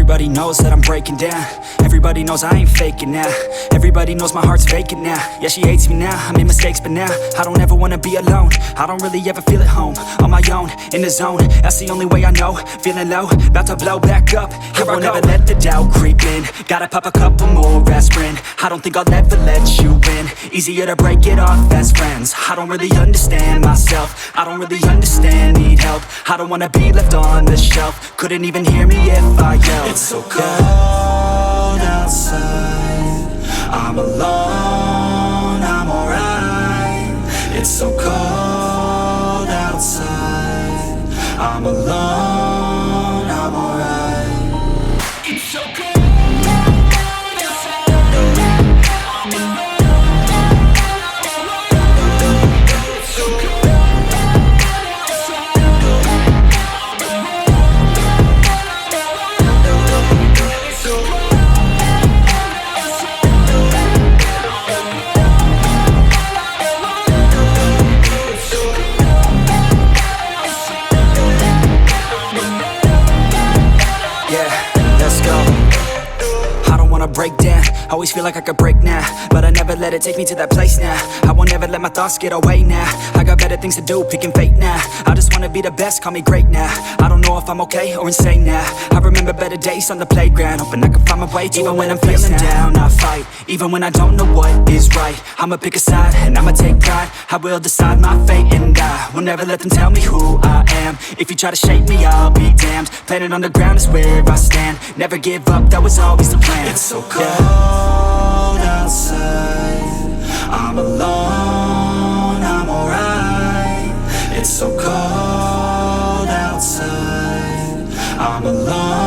Everybody knows that I'm breaking down. Everybody knows I ain't faking now. Everybody knows my heart's vacant now. Yeah, she hates me now, I made mistakes but now I don't ever wanna be alone. I don't really ever feel at home. On my own, in the zone, that's the only way I know. Feeling low, about to blow back up. Here I won't ever let the doubt creep in. Gotta pop a couple more aspirin. I don't think I'll ever let you in. Easier to break it off as friends. I don't really understand myself. I don't really understand, need help. I don't wanna be left on the shelf. Couldn't even hear me if I yelled. It's so cold outside, I'm alone, I'm alright. It's so cold outside, I'm alone, I'm alright. It's so cold. Break down, always feel like I could break now, but I never let it take me to that place now. I won't ever let my thoughts get away now. I got better things to do, picking fate now. I just wanna be the best, call me great now. I don't know if I'm okay or insane now. I remember better days on the playground, hoping I can find my way. Even when I'm feeling down, I fight. Even when I don't know what is right, I'ma pick a side and I'ma take pride. I will decide my fate and I will never let them tell me who I am. If you try to shake me, I'll be damned. Planet on the ground is where I stand. Never give up, that was always the plan. It's so cold outside, I'm alone, I'm alright. It's so cold outside, I'm alone.